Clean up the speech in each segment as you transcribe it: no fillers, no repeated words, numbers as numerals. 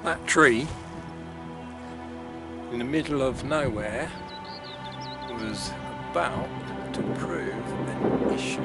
That tree in the middle of nowhere was about to prove an issue.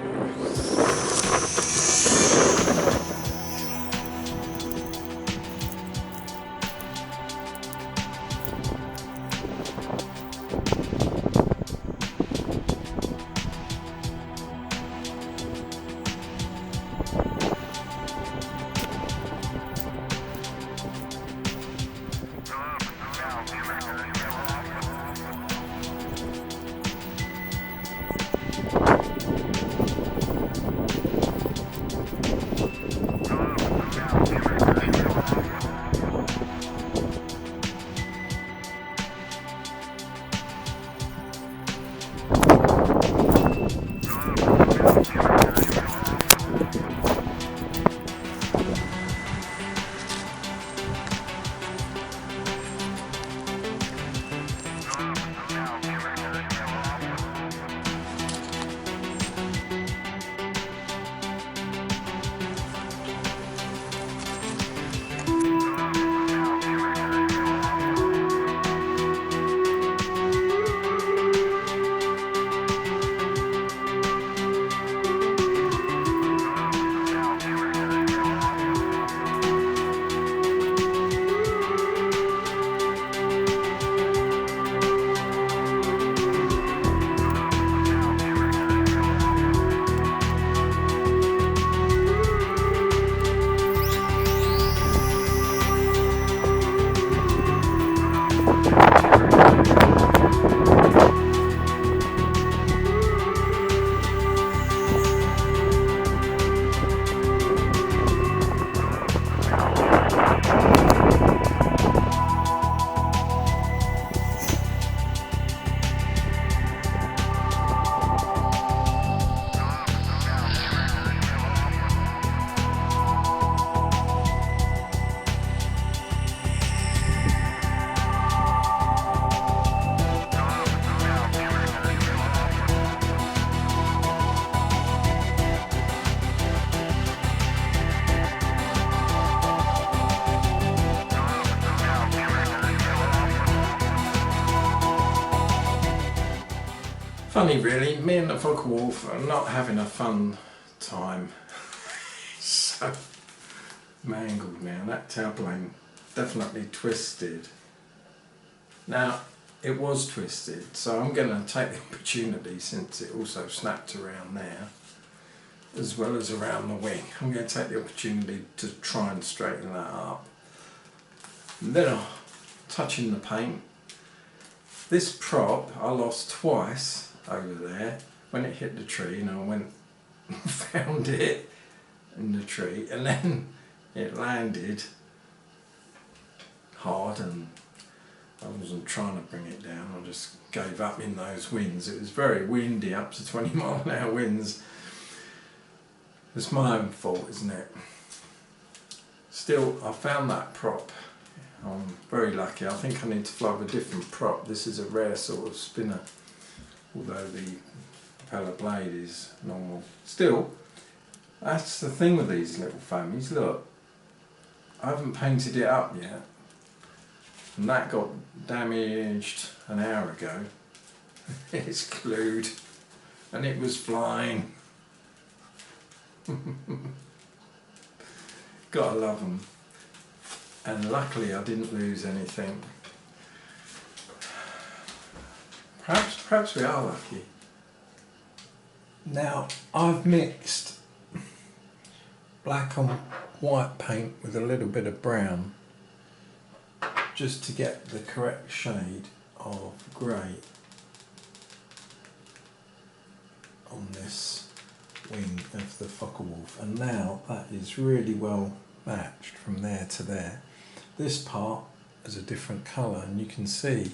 Funny really, me and the Focke-Wulf are not having a fun time. So mangled now, that tailplane definitely twisted. Now it was twisted, so I'm going to take the opportunity, since it also snapped around there as well as around the wing, I'm going to take the opportunity to try and straighten that up. And then I'll touch in the paint. This prop I lost twice over there when it hit the tree, and I went and found it in the tree, and then it landed hard and I wasn't trying to bring it down, I just gave up in those winds. It was very windy, up to 20 mile an hour winds. It's my own fault, isn't it? Still, I found that prop. I'm very lucky. I think I need to fly with a different prop. This is a rare sort of spinner, although the propeller blade is normal. Still, that's the thing with these little fammies. Look, I haven't painted it up yet, and that got damaged an hour ago. It's glued, and it was flying. Gotta love them. And luckily I didn't lose anything. Perhaps we are lucky. Now I've mixed black on white paint with a little bit of brown just to get the correct shade of grey on this wing of the Focke-Wulf, and now that is really well matched from there to there. This part is a different colour, and you can see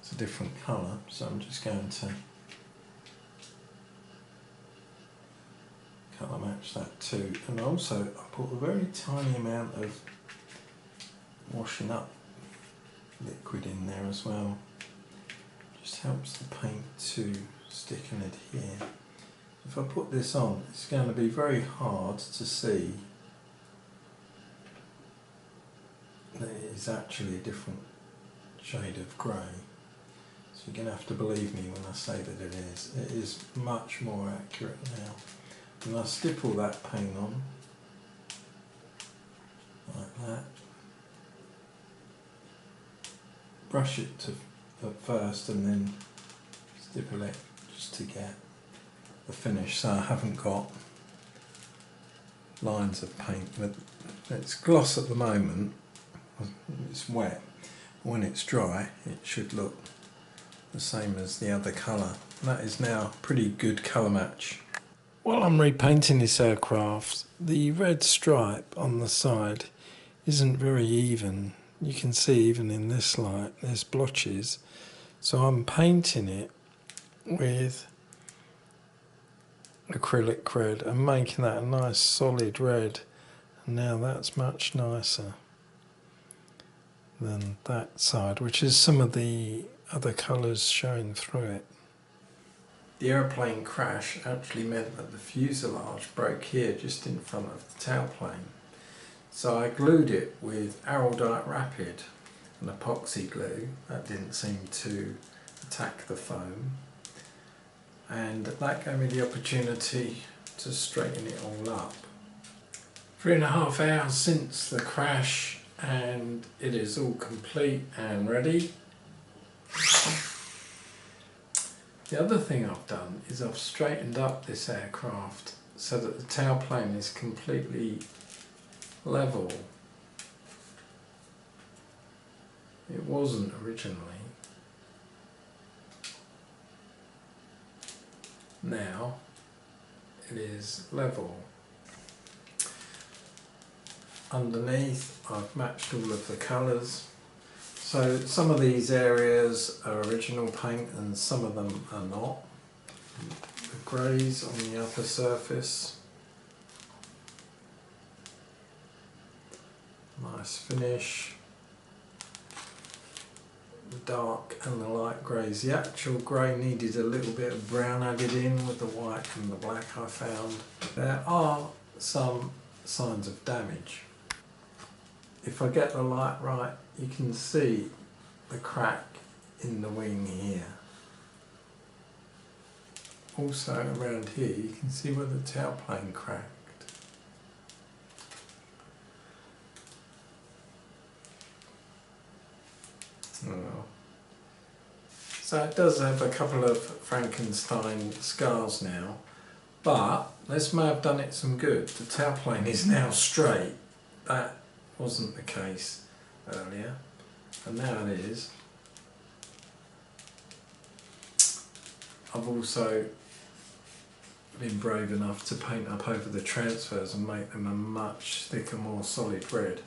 it's a different colour, so I'm just going to colour match that too. And also I put a very tiny amount of washing up liquid in there as well. Just helps the paint to stick and adhere. If I put this on, it's going to be very hard to see is actually a different shade of grey. So you're going to have to believe me when I say that it is. It is much more accurate now. And I stipple that paint on, like that. Brush it at first and then stipple it just to get the finish, so I haven't got lines of paint. It's gloss at the moment, it's wet. When it's dry it should look the same as the other colour. That is now pretty good colour match. While I'm repainting this aircraft, the red stripe on the side isn't very even. You can see even in this light there's blotches, so I'm painting it with acrylic red and making that a nice solid red. And now that's much nicer than that side, which is some of the other colours showing through it. The aeroplane crash actually meant that the fuselage broke here just in front of the tailplane. So I glued it with Araldite Rapid and epoxy glue. That didn't seem to attack the foam. And that gave me the opportunity to straighten it all up. 3.5 hours since the crash and it is all complete and ready. The other thing I've done is I've straightened up this aircraft so that the tailplane is completely level. It wasn't originally. Now it is level. Underneath I've matched all of the colours. So some of these areas are original paint and some of them are not. The greys on the upper surface. Nice finish. The dark and the light greys. The actual grey needed a little bit of brown added in with the white and the black I found. There are some signs of damage. If I get the light right, you can see the crack in the wing here. Also around here you can see where the tailplane cracked. Oh. So it does have a couple of Frankenstein scars now, but this may have done it some good. The tailplane is now straight. That wasn't the case earlier, and now it is. I've also been brave enough to paint up over the transfers and make them a much thicker, more solid red.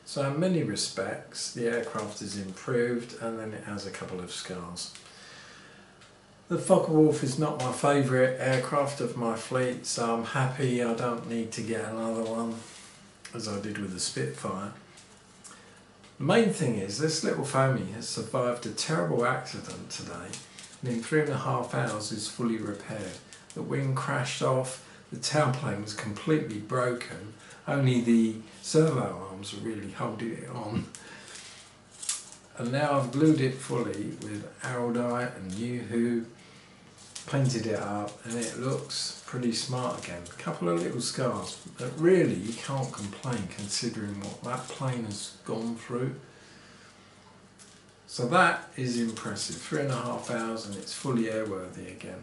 So in many respects the aircraft is improved, and then it has a couple of scars. The Focke-Wulf is not my favourite aircraft of my fleet, so I'm happy I don't need to get another one as I did with the Spitfire. The main thing is this little foamy has survived a terrible accident today, and in 3.5 hours is fully repaired. The wing crashed off, the tailplane was completely broken, only the servo arms are really holding it on. And now I've glued it fully with Araldite and Yoo-hoo, painted it up, and it looks pretty smart again. A couple of little scars, but really you can't complain considering what that plane has gone through. So that is impressive. 3.5 hours and it's fully airworthy again.